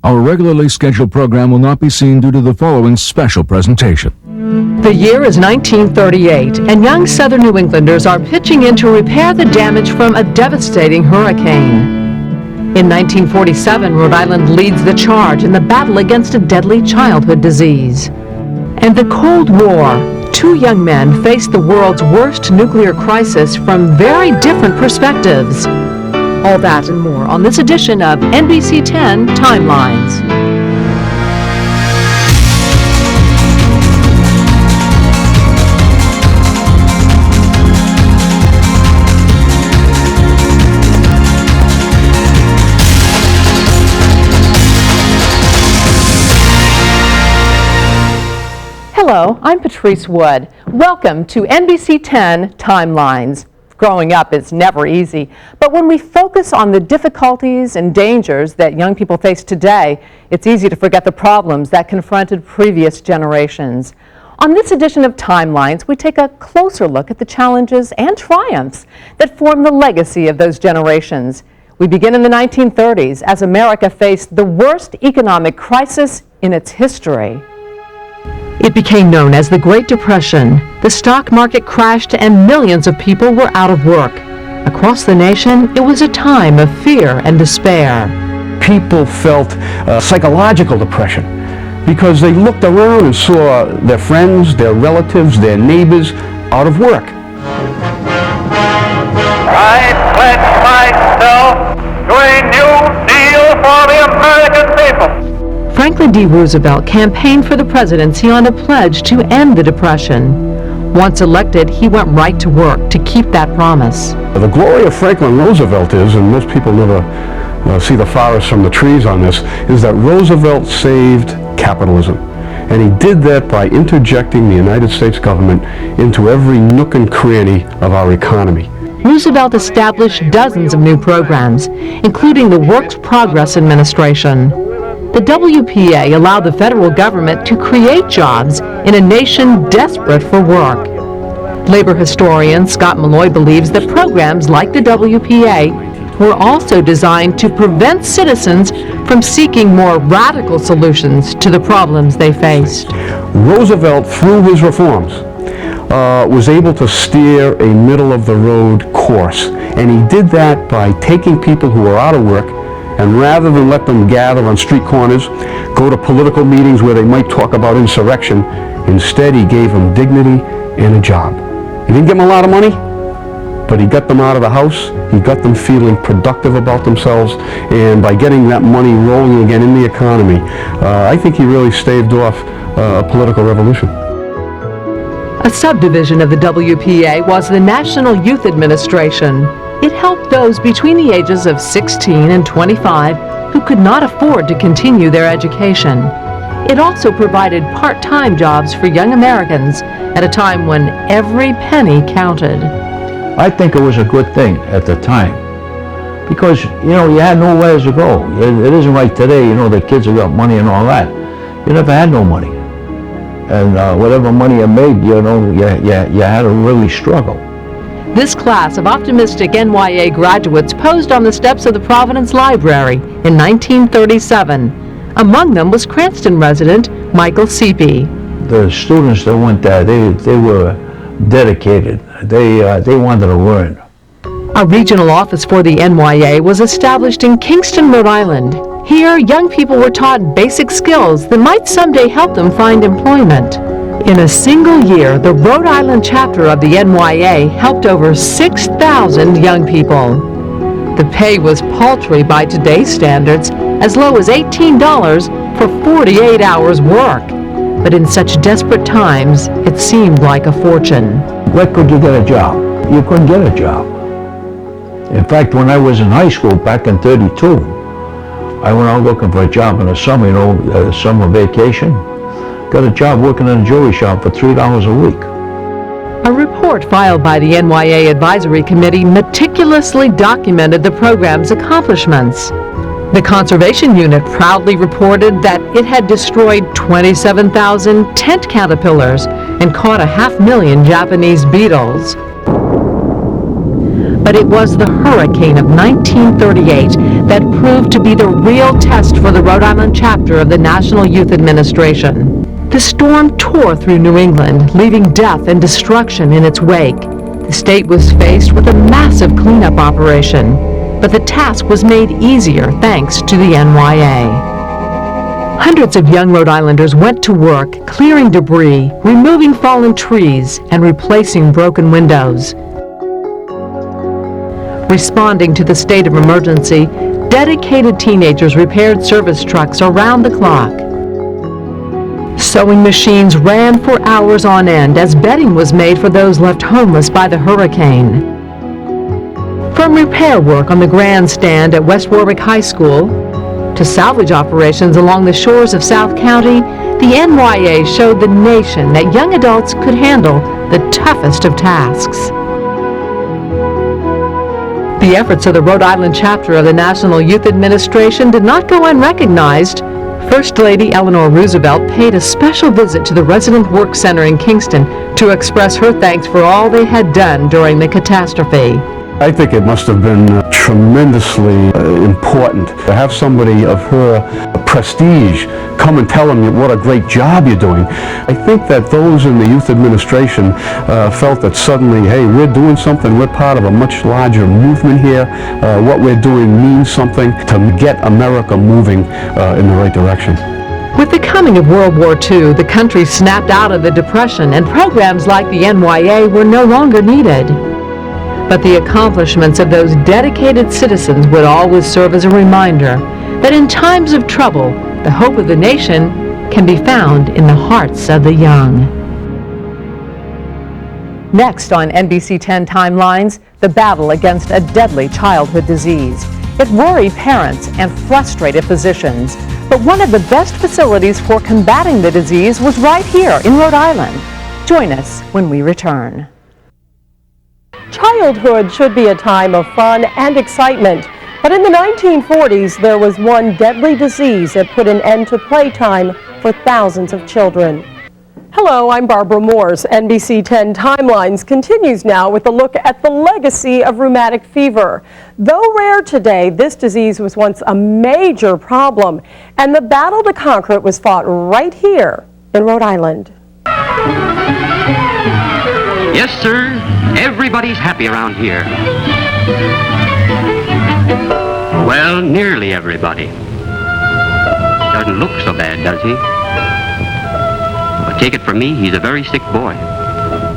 Our regularly scheduled program will not be seen due to the following special presentation. The year is 1938, and young southern New Englanders are pitching in to repair the damage from a devastating hurricane. In 1947, Rhode Island leads the charge in the battle against a deadly childhood disease. And the Cold War, two young men faced the world's worst nuclear crisis from very different perspectives. All that and more on this edition of NBC 10 Timelines. Hello, I'm Patrice Wood. Welcome to NBC 10 Timelines. Growing up is never easy, but when we focus on the difficulties and dangers that young people face today, it's easy to forget the problems that confronted previous generations. On this edition of Timelines, we take a closer look at the challenges and triumphs that form the legacy of those generations. We begin in the 1930s as America faced the worst economic crisis in its history. It became known as the Great Depression. The stock market crashed and millions of people were out of work. Across the nation, it was a time of fear and despair. People felt psychological depression because they looked around and saw their friends, their relatives, their neighbors out of work. I pledge myself to a new deal for the American people. Franklin D. Roosevelt campaigned for the presidency on a pledge to end the Depression. Once elected, he went right to work to keep that promise. The glory of Franklin Roosevelt is, and most people never see the forest from the trees on this, is that Roosevelt saved capitalism. And he did that by interjecting the United States government into every nook and cranny of our economy. Roosevelt established dozens of new programs, including the Works Progress Administration. The WPA allowed the federal government to create jobs in a nation desperate for work. Labor historian Scott Malloy believes that programs like the WPA were also designed to prevent citizens from seeking more radical solutions to the problems they faced. Roosevelt, through his reforms, was able to steer a middle-of-the-road course. And he did that by taking people who were out of work, and rather than let them gather on street corners, go to political meetings where they might talk about insurrection, instead he gave them dignity and a job. He didn't give them a lot of money, but he got them out of the house, he got them feeling productive about themselves, and by getting that money rolling again in the economy, I think he really staved off a political revolution. A subdivision of the WPA was the National Youth Administration. It helped those between the ages of 16 and 25 who could not afford to continue their education. It also provided part-time jobs for young Americans at a time when every penny counted. I think it was a good thing at the time because, you had nowhere to go. It isn't like today, the kids have got money and all that. You never had no money. And whatever money you made, you had to really struggle. This class of optimistic NYA graduates posed on the steps of the Providence Library in 1937. Among them was Cranston resident Michael Seepy. The students that went there, they were dedicated. They wanted to learn. A regional office for the NYA was established in Kingston, Rhode Island. Here, young people were taught basic skills that might someday help them find employment. In a single year, the Rhode Island chapter of the NYA helped over 6,000 young people. The pay was paltry by today's standards, as low as $18 for 48 hours work. But in such desperate times, it seemed like a fortune. Where could you get a job? You couldn't get a job. In fact, when I was in high school back in '32, I went out looking for a job in the summer, summer vacation. Got a job working in a jewelry shop for $3 a week. A report filed by the NYA Advisory Committee meticulously documented the program's accomplishments. The Conservation Unit proudly reported that it had destroyed 27,000 tent caterpillars and caught 500,000 Japanese beetles. But it was the hurricane of 1938 that proved to be the real test for the Rhode Island chapter of the National Youth Administration. The storm tore through New England, leaving death and destruction in its wake. The state was faced with a massive cleanup operation, but the task was made easier thanks to the NYA. Hundreds of young Rhode Islanders went to work clearing debris, removing fallen trees, and replacing broken windows. Responding to the state of emergency, dedicated teenagers repaired service trucks around the clock. Sewing machines ran for hours on end as bedding was made for those left homeless by the hurricane. From repair work on the grandstand at West Warwick High School to salvage operations along the shores of South County, the NYA showed the nation that young adults could handle the toughest of tasks. The efforts of the Rhode Island chapter of the National Youth Administration did not go unrecognized. First Lady Eleanor Roosevelt paid a special visit to the Resident Work Center in Kingston to express her thanks for all they had done during the catastrophe. I think it must have been tremendously important to have somebody of her prestige come and tell them what a great job you're doing. I think that those in the youth administration felt that suddenly, hey, we're doing something, we're part of a much larger movement here. What we're doing means something to get America moving in the right direction. With the coming of World War II, the country snapped out of the Depression, and programs like the NYA were no longer needed. But the accomplishments of those dedicated citizens would always serve as a reminder that in times of trouble, the hope of the nation can be found in the hearts of the young. Next on NBC 10 Timelines, the battle against a deadly childhood disease. It worried parents and frustrated physicians. But one of the best facilities for combating the disease was right here in Rhode Island. Join us when we return. Childhood should be a time of fun and excitement, but in the 1940s there was one deadly disease that put an end to playtime for thousands of children. Hello, I'm Barbara Morse. NBC 10 Timelines continues now with a look at the legacy of rheumatic fever. Though rare today, this disease was once a major problem, and the battle to conquer it was fought right here in Rhode Island. Yes, sir. Everybody's happy around here. Well, nearly everybody. Doesn't look so bad, does he? But take it from me, he's a very sick boy.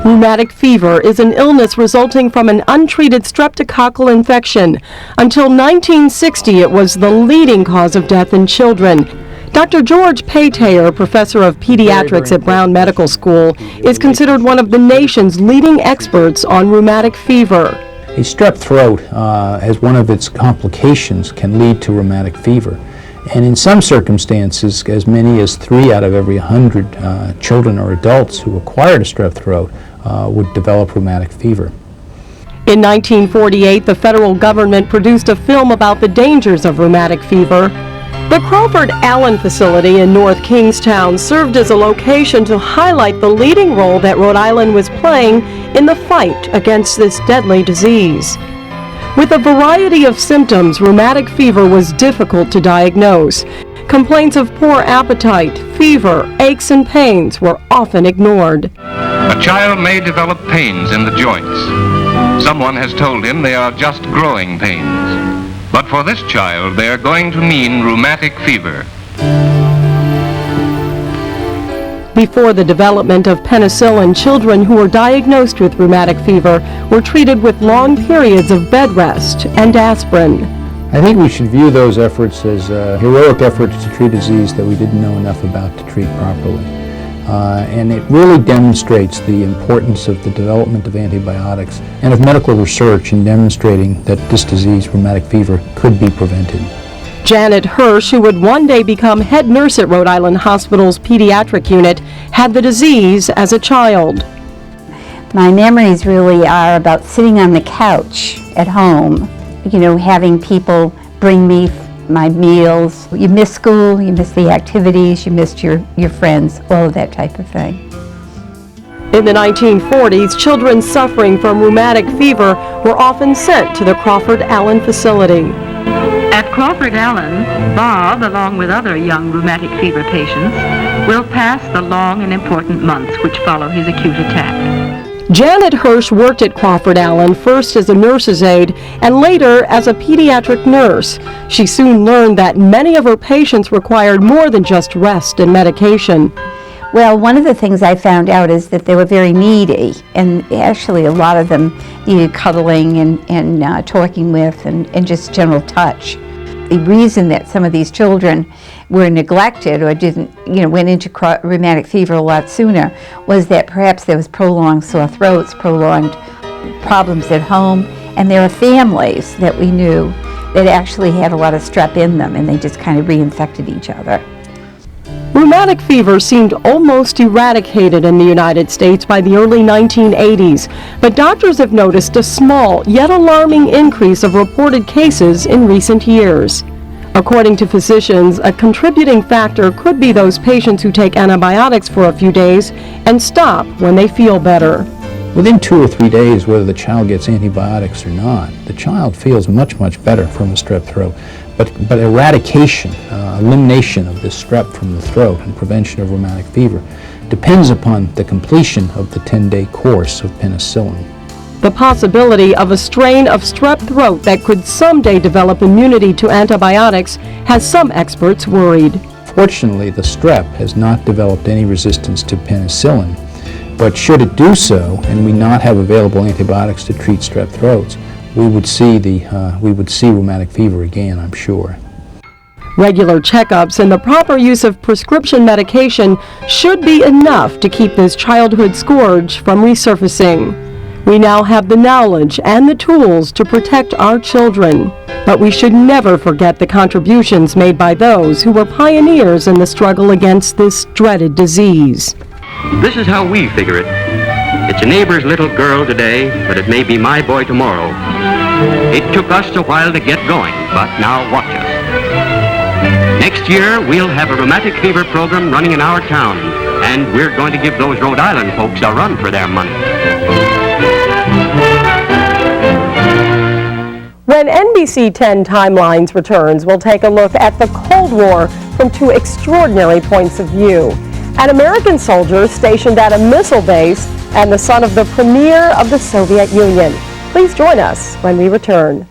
Rheumatic fever is an illness resulting from an untreated streptococcal infection. Until 1960, it was the leading cause of death in children. Dr. George Paytayer, professor of pediatrics at Brown Medical School, is considered one of the nation's leading experts on rheumatic fever. A strep throat, as one of its complications, can lead to rheumatic fever. And in some circumstances, as many as 3 out of every 100 children or adults who acquired a strep throat would develop rheumatic fever. In 1948, the federal government produced a film about the dangers of rheumatic fever. The Crawford Allen facility in North Kingstown served as a location to highlight the leading role that Rhode Island was playing in the fight against this deadly disease. With a variety of symptoms, rheumatic fever was difficult to diagnose. Complaints of poor appetite, fever, aches and pains were often ignored. A child may develop pains in the joints. Someone has told him they are just growing pains. But for this child, they are going to mean rheumatic fever. Before the development of penicillin, children who were diagnosed with rheumatic fever were treated with long periods of bed rest and aspirin. I think we should view those efforts as heroic efforts to treat a disease that we didn't know enough about to treat properly. And it really demonstrates the importance of the development of antibiotics and of medical research in demonstrating that this disease, rheumatic fever, could be prevented. Janet Hirsch, who would one day become head nurse at Rhode Island Hospital's pediatric unit, had the disease as a child. My memories really are about sitting on the couch at home, having people bring me my meals. You miss school, you miss the activities, you missed your friends, all of that type of thing. In the 1940s, children suffering from rheumatic fever were often sent to the Crawford Allen facility. At Crawford Allen, Bob, along with other young rheumatic fever patients, will pass the long and important months which follow his acute attack. Janet Hirsch worked at Crawford Allen first as a nurse's aide and later as a pediatric nurse. She soon learned that many of her patients required more than just rest and medication. Well, one of the things I found out is that they were very needy, and actually a lot of them needed cuddling and talking with and just general touch. The reason that some of these children were neglected or went into rheumatic fever a lot sooner was that perhaps there was prolonged sore throats, prolonged problems at home, and there were families that we knew that actually had a lot of strep in them, and they just kind of reinfected each other. Rheumatic fever seemed almost eradicated in the United States by the early 1980s, but doctors have noticed a small yet alarming increase of reported cases in recent years. According to physicians, a contributing factor could be those patients who take antibiotics for a few days and stop when they feel better. Within 2 or 3 days, whether the child gets antibiotics or not, the child feels much, much better from a strep throat. But eradication, elimination of this strep from the throat and prevention of rheumatic fever depends upon the completion of the 10-day course of penicillin. The possibility of a strain of strep throat that could someday develop immunity to antibiotics has some experts worried. Fortunately, the strep has not developed any resistance to penicillin, but should it do so and we not have available antibiotics to treat strep throats, we would see rheumatic fever again, I'm sure. Regular checkups and the proper use of prescription medication should be enough to keep this childhood scourge from resurfacing. We now have the knowledge and the tools to protect our children, but we should never forget the contributions made by those who were pioneers in the struggle against this dreaded disease. This is how we figure it. It's a neighbor's little girl today, but it may be my boy tomorrow. It took us a while to get going, but now watch us. Next year, we'll have a rheumatic fever program running in our town, and we're going to give those Rhode Island folks a run for their money. When NBC 10 Timelines returns, we'll take a look at the Cold War from 2 extraordinary points of view. An American soldier stationed at a missile base and the son of the premier of the Soviet Union. Please join us when we return.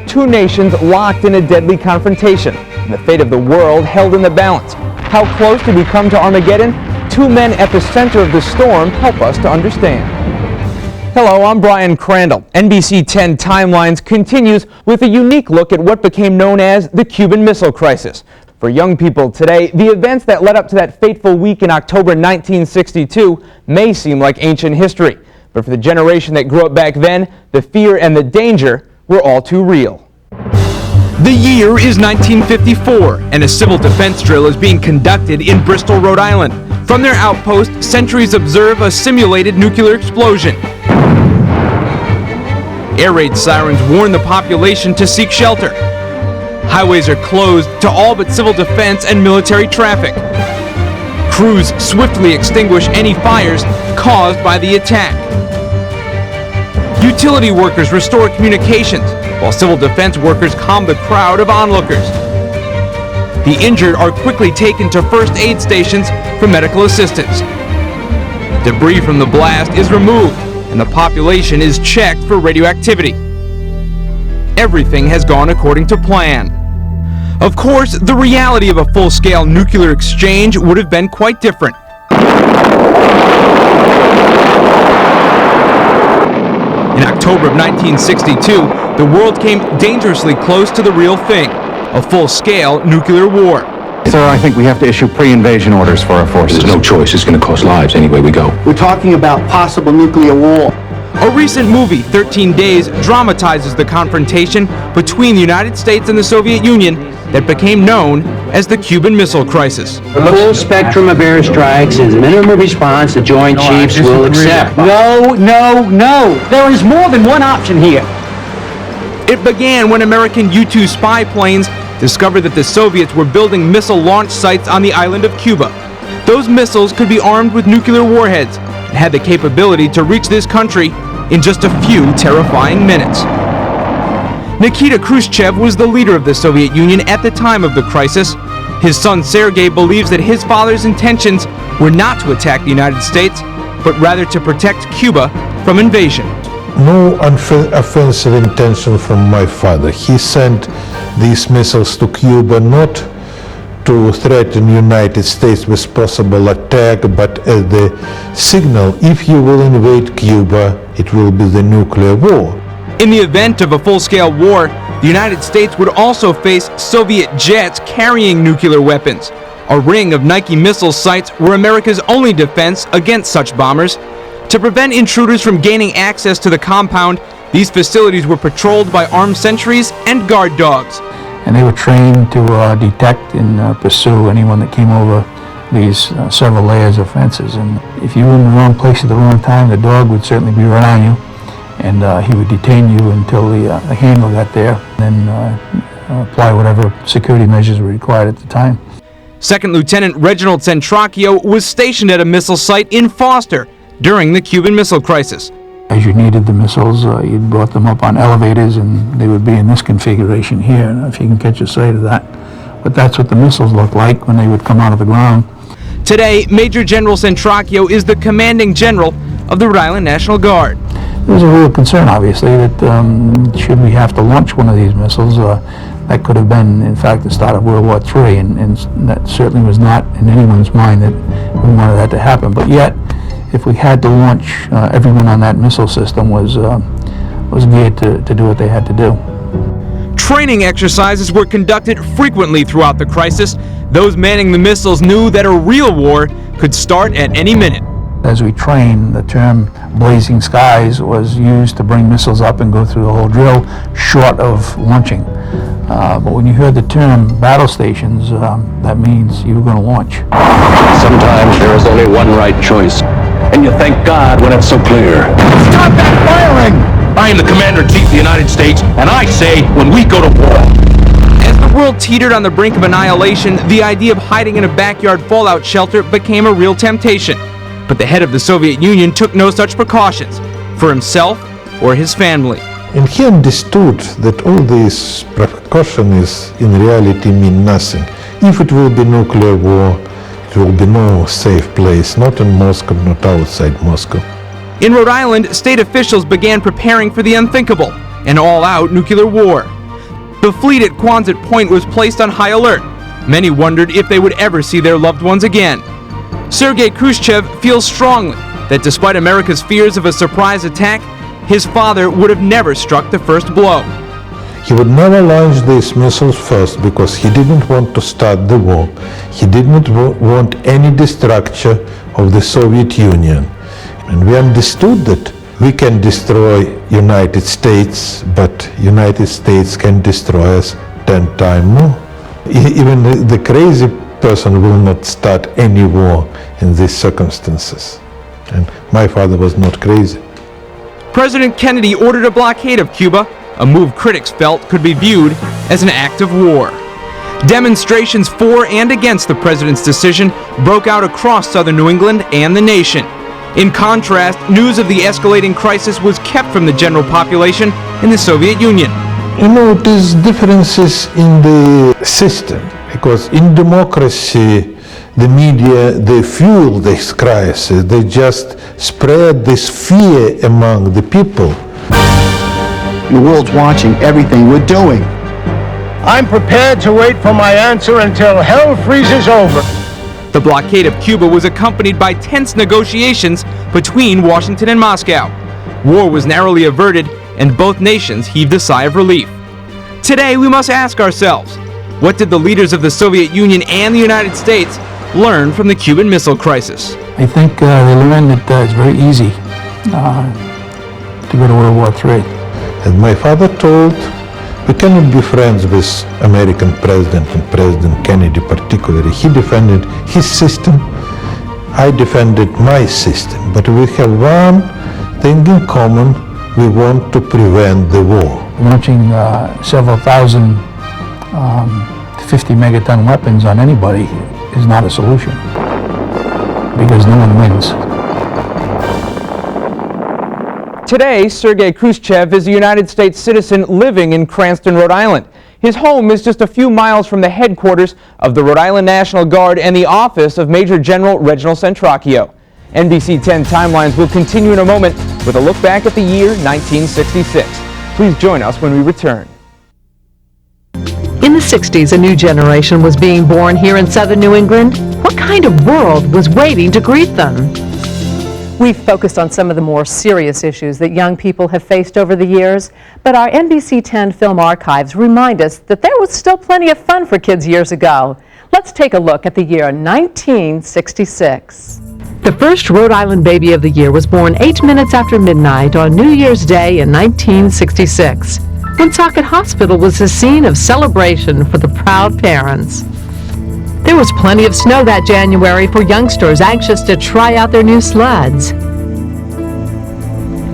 2 nations locked in a deadly confrontation, and the fate of the world held in the balance. How close did we come to Armageddon? 2 men at the center of the storm help us to understand. Hello, I'm Brian Crandall. NBC 10 Timelines continues with a unique look at what became known as the Cuban Missile Crisis. For young people today, the events that led up to that fateful week in October 1962 may seem like ancient history. But for the generation that grew up back then, the fear and the danger were all too real. The year is 1954, and a civil defense drill is being conducted in Bristol, Rhode Island. From their outpost, sentries observe a simulated nuclear explosion. Air raid sirens warn the population to seek shelter. Highways are closed to all but civil defense and military traffic. Crews swiftly extinguish any fires caused by the attack. Utility workers restore communications, while civil defense workers calm the crowd of onlookers. The injured are quickly taken to first aid stations for medical assistance. Debris from the blast is removed, and the population is checked for radioactivity. Everything has gone according to plan. Of course, the reality of a full-scale nuclear exchange would have been quite different. In October of 1962, the world came dangerously close to the real thing, a full-scale nuclear war. Sir, I think we have to issue pre-invasion orders for our forces. There's no choice. It's going to cost lives anyway we go. We're talking about possible nuclear war. A recent movie, 13 Days, dramatizes the confrontation between the United States and the Soviet Union that became known as the Cuban Missile Crisis. The full spectrum of airstrikes is minimum response the Joint Chiefs will accept. No. There is more than one option here. It began when American U-2 spy planes discovered that the Soviets were building missile launch sites on the island of Cuba. Those missiles could be armed with nuclear warheads and had the capability to reach this country in just a few terrifying minutes. Nikita Khrushchev was the leader of the Soviet Union at the time of the crisis. His son Sergei believes that his father's intentions were not to attack the United States, but rather to protect Cuba from invasion. No offensive intention from my father. He sent these missiles to Cuba not to threaten the United States with possible attack, but as the signal, if you will invade Cuba, it will be the nuclear war. In the event of a full-scale war, the United States would also face Soviet jets carrying nuclear weapons. A ring of Nike missile sites were America's only defense against such bombers. To prevent intruders from gaining access to the compound, these facilities were patrolled by armed sentries and guard dogs. And they were trained to detect and pursue anyone that came over these several layers of fences. And if you were in the wrong place at the wrong time, the dog would certainly be right on you, and he would detain you until the handler got there, and then apply whatever security measures were required at the time. Second Lieutenant Reginald Centracchio was stationed at a missile site in Foster during the Cuban Missile Crisis. As you needed the missiles, you brought them up on elevators, and they would be in this configuration here. I don't know if you can catch a sight of that. But that's what the missiles looked like when they would come out of the ground. Today, Major General Centracchio is the commanding general of the Rhode Island National Guard. There was a real concern, obviously, that should we have to launch one of these missiles, that could have been, in fact, the start of World War III, and that certainly was not in anyone's mind that we wanted that to happen. But yet, if we had to launch, everyone on that missile system was geared to do what they had to do. Training exercises were conducted frequently throughout the crisis. Those manning the missiles knew that a real war could start at any minute. As we trained, the term blazing skies was used to bring missiles up and go through the whole drill, short of launching. But when you heard the term battle stations, that means you were going to launch. Sometimes there is only one right choice, and you thank God when it's so clear. Stop that firing! I am the Commander-in-Chief of the United States, and I say when we go to war. As the world teetered on the brink of annihilation, the idea of hiding in a backyard fallout shelter became a real temptation. But the head of the Soviet Union took no such precautions for himself or his family. And he understood that all these precautions in reality mean nothing. If it will be nuclear war, it will be no safe place, not in Moscow, not outside Moscow. In Rhode Island, state officials began preparing for the unthinkable, an all-out nuclear war. The fleet at Quonset Point was placed on high alert. Many wondered if they would ever see their loved ones again. Sergei Khrushchev feels strongly that despite America's fears of a surprise attack, his father would have never struck the first blow. He would never launch these missiles first because he didn't want to start the war. He didn't want any destruction of the Soviet Union. And we understood that we can destroy United States, but United States can destroy us 10 times more. Even the crazy person will not start any war in these circumstances. And my father was not crazy. President Kennedy ordered a blockade of Cuba, a move critics felt could be viewed as an act of war. Demonstrations for and against the president's decision broke out across southern New England and the nation. In contrast, news of the escalating crisis was kept from the general population in the Soviet Union. You know, there's differences in the system, because in democracy, the media, they fuel this crisis. They just spread this fear among the people. The world's watching everything we're doing. I'm prepared to wait for my answer until hell freezes over. The blockade of Cuba was accompanied by tense negotiations between Washington and Moscow. War was narrowly averted, and both nations heaved a sigh of relief. Today, we must ask ourselves, what did the leaders of the Soviet Union and the United States learn from the Cuban Missile Crisis? I think they learned that it's very easy to go to World War III. And my father told, we cannot be friends with American president and President Kennedy particularly. He defended his system, I defended my system. But we have one thing in common, we want to prevent the war. Launching several thousand 50 megaton weapons on anybody is not a solution. because no one wins. Today, Sergei Khrushchev is a United States citizen living in Cranston, Rhode Island. His home is just a few miles from the headquarters of the Rhode Island National Guard and the office of Major General Reginald Centracchio. NBC 10 Timelines will continue in a moment with a look back at the year 1966. Please join us when we return. In the 60s, a new generation was being born here in southern New England. What kind of world was waiting to greet them? We've focused on some of the more serious issues that young people have faced over the years, but our NBC 10 film archives remind us that there was still plenty of fun for kids years ago. Let's take a look at the year 1966. The first Rhode Island baby of the year was born 8 minutes after midnight on New Year's Day in 1966. Woonsocket Hospital was the scene of celebration for the proud parents. There was plenty of snow that January for youngsters anxious to try out their new sleds.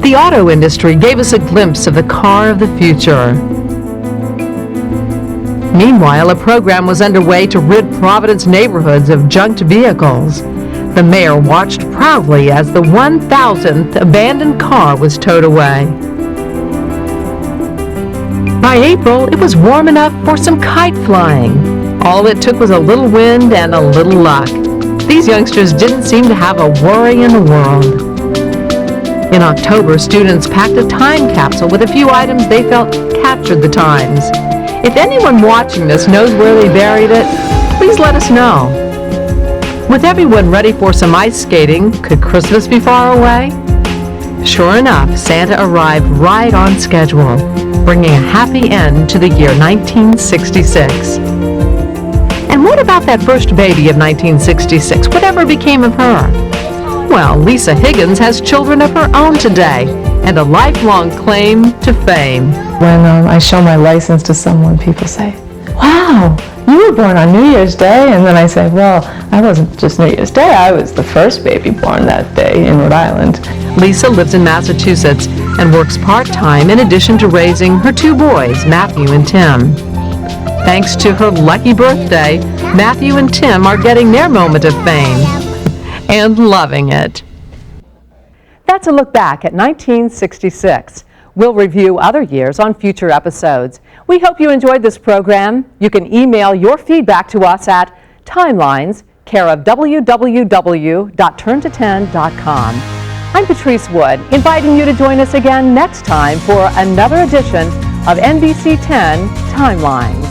The auto industry gave us a glimpse of the car of the future. Meanwhile, a program was underway to rid Providence neighborhoods of junked vehicles. The mayor watched proudly as the 1,000th abandoned car was towed away. By April, it was warm enough for some kite flying. All it took was a little wind and a little luck. These youngsters didn't seem to have a worry in the world. In October, students packed a time capsule with a few items they felt captured the times. If anyone watching this knows where they buried it, please let us know. With everyone ready for some ice skating, could Christmas be far away? Sure enough, Santa arrived right on schedule, bringing a happy end to the year 1966. And what about that first baby of 1966? Whatever became of her? Well, Lisa Higgins has children of her own today and a lifelong claim to fame. When I show my license to someone, people say, "Wow, you were born on New Year's Day?" And then I say, "Well, I wasn't just New Year's Day, I was the first baby born that day in Rhode Island." Lisa lives in Massachusetts and works part-time in addition to raising her two boys, Matthew and Tim. Thanks to her lucky birthday, Matthew and Tim are getting their moment of fame and loving it. That's a look back at 1966. We'll review other years on future episodes. We hope you enjoyed this program. You can email your feedback to us at Timelines, care of www.turnto10.com. I'm Patrice Wood, inviting you to join us again next time for another edition of NBC 10 Timelines.